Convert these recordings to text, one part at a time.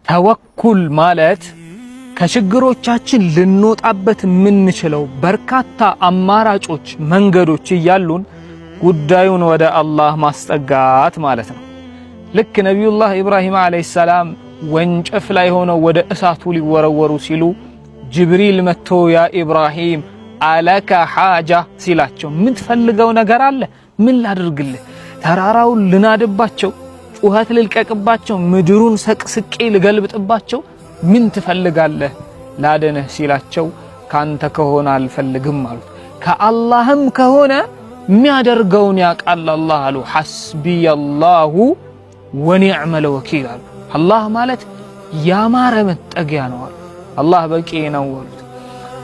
ተወኩል ማለት ከችግሮቻችን ልንወጣበት የምንችለው በርካታ አማራጮች መንገዶች እያሉን ጉዳዩን ወደ አላህ ማስጠጋት ማለት ነው። ልክ ነቢዩላህ ኢብራሂም አለይሂ ሰላም ወንጭፍ ላይ ሆነው ወደ እሳቱ ሊወረወሩ ሲሉ ጅብሪል መጥቶ ያ ኢብራሂም አለከ ሓጃ ሲላቸው ምን ትፈልገው ነገር አለ? ምን ላድርግልህ? ተራራውን ልናድባቸው? ጩኸት ልልቀቅባቸው? ምድሩን ሰቅስቄ ልገልብጥባቸው? ምን ትፈልጋለህ? ላደነህ ሲላቸው ካንተ ከሆነ አልፈልግም አሉት። ከአላህም ከሆነ የሚያደርገውን ያውቃል አላህ አሉ። ሐስቢየላሁ ወኒዕመል ወኪል አሉ። አላህ ማለት ያማረ መጠጊያ ነው አሉ። አላህ በቂ ነው አሉት።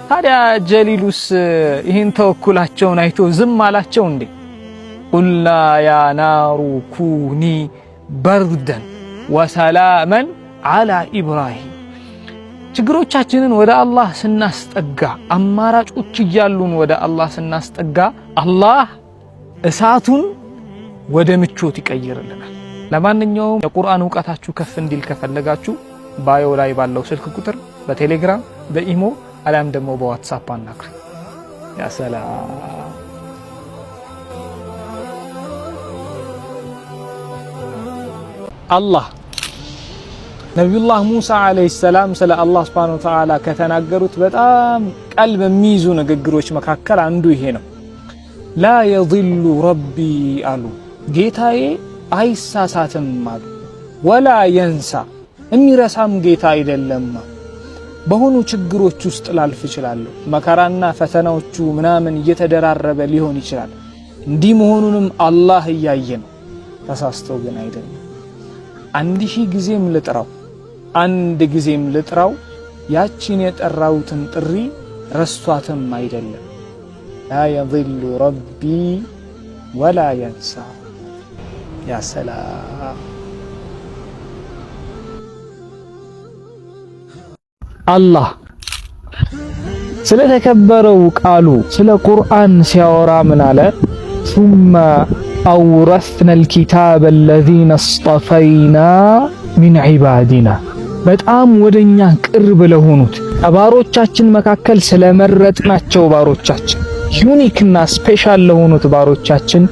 ታዲያ ጀሊሉስ ይህን ተወኩላቸውን አይቶ ዝም አላቸው እንዴ? ቁልና ያ ናሩ ኩኒ በርደን ወሰላመን አላ ኢብራሂም። ችግሮቻችንን ወደ አላህ ስናስጠጋ፣ አማራጮች እያሉን ወደ አላህ ስናስጠጋ አላህ እሳቱን ወደ ምቾት ይቀይርልናል። ለማንኛውም የቁርአን ዕውቀታችሁ ከፍ እንዲል ከፈለጋችሁ ባዮ ላይ ባለው ስልክ ቁጥር በቴሌግራም በኢሞ አላም ደግሞ በዋትስአፕ አናግሩ። ያ ሰላም። አላህ ነቢዩላህ ሙሳ አለይሂ ሰላም ስለ አላህ ሱብሓነሁ ወተዓላ ከተናገሩት በጣም ቀልብ የሚይዙ ንግግሮች መካከል አንዱ ይሄ ነው። ላ የضሉ ረቢ አሉ፣ ጌታዬ አይሳሳትም አሉ። ወላ የንሳ የሚረሳም ጌታ አይደለም። በሆኑ ችግሮች ውስጥ ላልፍ ይችላል። መከራና ፈተናዎቹ ምናምን እየተደራረበ ሊሆን ይችላል። እንዲህ መሆኑንም አላህ እያየ ነው። ተሳስተው ግን አይደለም። 1000 ጊዜም ልጥራው፣ 1 ጊዜም ልጥራው፣ ያቺን የጠራውትን ጥሪ ረስቷትም አይደለም። ላ የضሉ ረቢ ወላ የንሳ። ያ ሰላም። አላህ ስለተከበረው ቃሉ ስለ ቁርአን ሲያወራ ምን አለ? ثم أورثنا الكتاب الذين اصطفينا من عبادنا። በጣም ወደኛ ቅርብ ለሆኑት ባሮቻችን መካከል ስለመረጥናቸው ባሮቻችን ዩኒክና ስፔሻል ለሆኑት ባሮቻችን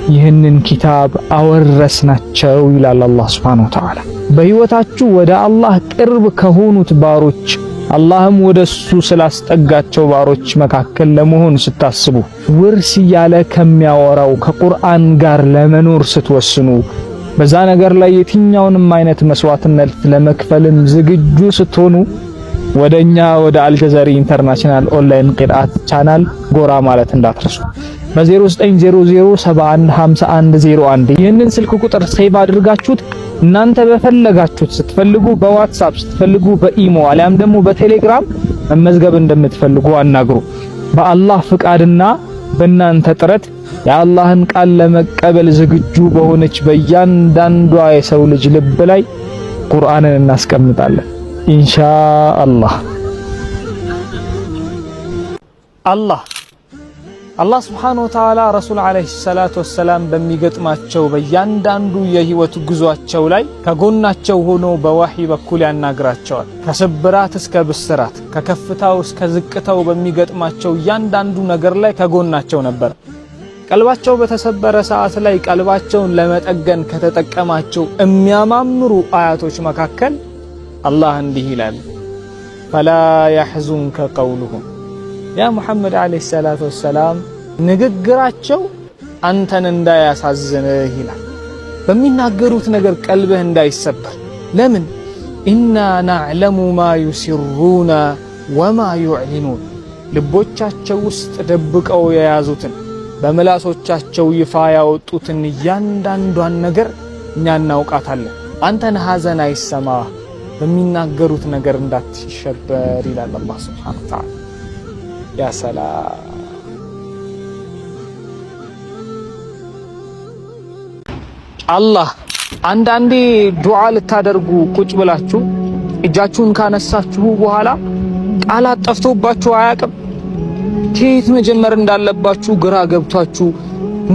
ይህንን ኪታብ አወረስናቸው ይላል አላህ Subhanahu Wa Ta'ala። በህይወታችሁ ወደ አላህ ቅርብ ከሆኑት ባሮች አላህም ወደሱ ስላስጠጋቸው ባሮች መካከል ለመሆን ስታስቡ ውርስ ያለ ከሚያወራው ከቁርአን ጋር ለመኖር ስትወስኑ በዛ ነገር ላይ የትኛውንም አይነት መስዋዕትነት ለመክፈልም ዝግጁ ስትሆኑ ወደኛ ወደ አልጀዘሪ ኢንተርናሽናል ኦንላይን ቂርአት ቻናል ጎራ ማለት እንዳትረሱ። በ0900715101 ይህንን ስልክ ቁጥር ሴቭ አድርጋችሁት እናንተ በፈለጋችሁት ስትፈልጉ በዋትስአፕ ስትፈልጉ በኢሞ አሊያም ደግሞ በቴሌግራም መመዝገብ እንደምትፈልጉ አናግሩ። በአላህ ፍቃድና በእናንተ ጥረት የአላህን ቃል ለመቀበል ዝግጁ በሆነች በእያንዳንዷ የሰው ልጅ ልብ ላይ ቁርአንን እናስቀምጣለን ኢንሻአላህ። አላህ Subhanahu Wa Ta'ala ረሱል አለይሂ ሰላቱ ወሰላም በሚገጥማቸው በእያንዳንዱ የህይወት ጉዟቸው ላይ ከጎናቸው ሆኖ በወህይ በኩል ያናግራቸዋል። ከስብራት እስከ ብስራት፣ ከከፍታው እስከ ዝቅታው በሚገጥማቸው እያንዳንዱ ነገር ላይ ከጎናቸው ነበር። ቀልባቸው በተሰበረ ሰዓት ላይ ቀልባቸውን ለመጠገን ከተጠቀማቸው የሚያማምሩ አያቶች መካከል አላህ እንዲህ ይላል፣ ፈላ يحزنك قولهم ያ ሙሐመድ አለይሂ ሰላቱ ወሰላም ንግግራቸው አንተን እንዳያሳዝንህ ይላል። በሚናገሩት ነገር ቀልብህ እንዳይሰበር። ለምን? ኢና ነዕለሙ ማ ዩሲሩና ወማ ዩዕሊኑን። ልቦቻቸው ውስጥ ደብቀው የያዙትን በምላሶቻቸው ይፋ ያወጡትን እያንዳንዷን ነገር እኛ እናውቃታለን። አንተን ሐዘን አይሰማህ፣ በሚናገሩት ነገር እንዳትሸበር ይላል አላህ ሱብሓነሁ ወተዓላ። ያ ሰላም። አላህ አንዳንዴ ዱዓ ልታደርጉ ቁጭ ብላችሁ እጃችሁን ካነሳችሁ በኋላ ቃላት ጠፍቶባችሁ አያውቅም? ከየት መጀመር እንዳለባችሁ ግራ ገብቷችሁ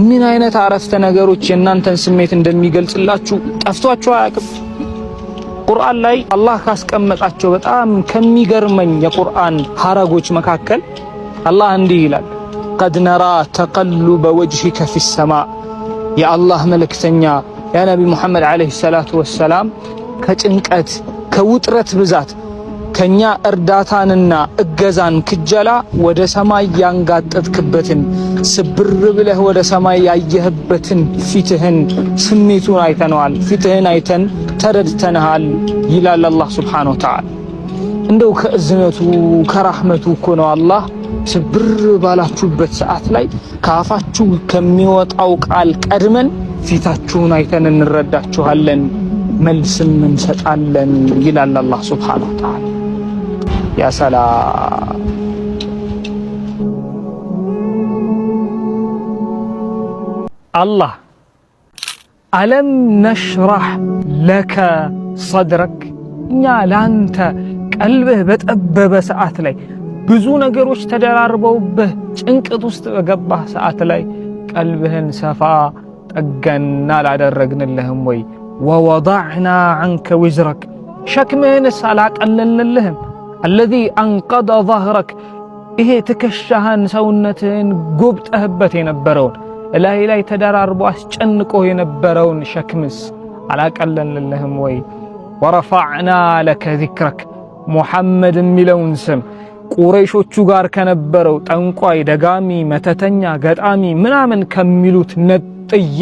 ምን አይነት አረፍተ ነገሮች የእናንተን ስሜት እንደሚገልጽላችሁ ጠፍቷችሁ አያውቅም? ቁርአን ላይ አላህ ካስቀመጣቸው በጣም ከሚገርመኝ የቁርአን ሐረጎች መካከል አላህ እንዲህ ይላል፣ ቀድ ነራ ተቀሉበ ወጅሂከ ፊሰማእ። የአላህ መልእክተኛ ያ ነቢ ሙሐመድ ዓለይሂ ሰላቱ ወሰላም ከጭንቀት ከውጥረት ብዛት ከኛ እርዳታንና እገዛን ክጀላ ወደ ሰማይ ያንጋጠጥክበትን ስብር ብለህ ወደ ሰማይ ያየህበትን ፊትህን ስሜቱን አይተነዋል። ፊትህን አይተን ተረድተንሃል ይላል አላህ ሱብሓነሁ ወተዓላ። እንደው ከእዝነቱ ከራህመቱ እኮ ነው አላህ ስብር ባላችሁበት ሰዓት ላይ ከአፋችሁ ከሚወጣው ቃል ቀድመን ፊታችሁን አይተን እንረዳችኋለን መልስም እንሰጣለን ይላል አላህ ሱብሓነሁ ወተዓላ። ያ ሰላም አላህ አለም ነሽራህ ለከ ሰድረክ፣ እኛ ላንተ ቀልብህ በጠበበ ሰዓት ላይ ብዙ ነገሮች ተደራርበውብህ ጭንቀት ውስጥ በገባህ ሰዓት ላይ ቀልብህን ሰፋ ጠገና ላደረግንልህም ወይ? ወወضዕና ዐንከ ዊዝረክ፣ ሸክምህንስ አላቀለልንልህም? አለዚ አንቀደ ظህረክ፣ ይሄ ትከሻህን ሰውነትህን ጎብጠህበት የነበረውን እላይ ላይ ተደራርቦ አስጨንቆ የነበረውን ሸክምስ አላቀለልንልህም ወይ? ወረፈዕና ለከ ዚክረክ፣ ሙሐመድ የሚለውን ስም ቁረይሾቹ ጋር ከነበረው ጠንቋይ፣ ደጋሚ፣ መተተኛ፣ ገጣሚ ምናምን ከሚሉት ነጥዬ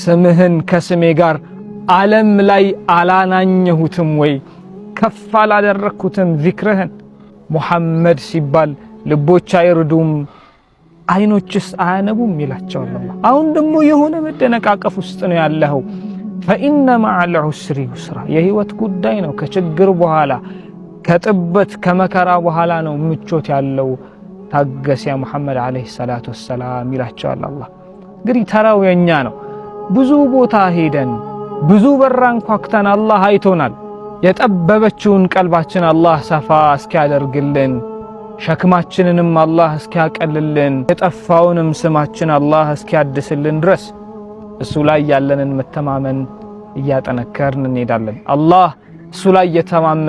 ስምህን ከስሜ ጋር ዓለም ላይ አላናኘሁትም ወይ? ከፍ አላደረኩትም ዚክርህን? ሙሐመድ ሲባል ልቦች አይርዱም አይኖችስ አያነቡም ይላቸዋል አላህ። አሁን ደግሞ የሆነ መደነቃቀፍ ውስጥ ነው ያለኸው። ፈኢነ መዐል ዑስሪ ዩስራ፣ የህይወት ጉዳይ ነው። ከችግር በኋላ ከጥበት ከመከራ በኋላ ነው ምቾት ያለው። ታገስ ያ ሙሐመድ ዓለይሂ ሰላቱ ወሰላም ይላቸዋል አላህ። እንግዲህ ተራው የኛ ነው። ብዙ ቦታ ሄደን ብዙ በራን ኳክተን አላህ አይቶናል። የጠበበችውን ቀልባችን አላህ ሰፋ እስኪያደርግልን፣ ሸክማችንንም አላህ እስኪያቀልልን፣ የጠፋውንም ስማችን አላህ እስኪያድስልን ድረስ እሱ ላይ ያለንን መተማመን እያጠነከርን እንሄዳለን። አላህ እሱ ላይ የተማመነ